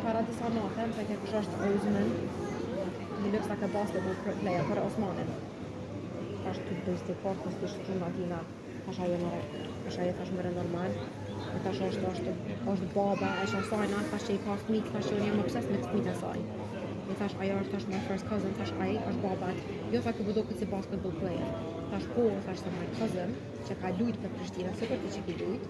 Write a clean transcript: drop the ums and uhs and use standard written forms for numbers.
Para disa nate, më thënë kush është Ousmane, he looks like a basketball player për Osmanin. Thash të bëjste portës të shkuna tina, thash ajo thash mëre normal. E thash është baba e shasajna, thash që i ka fëmijë, thash që unë jam obses me fëmijët e saj. I thash ajo është thash my first cousin, thash ai është babat. Jo tha që budoket si basketball player. Thash po, thash se my cousin që ka lujt për Prishtinën, se për ti që ki lujt,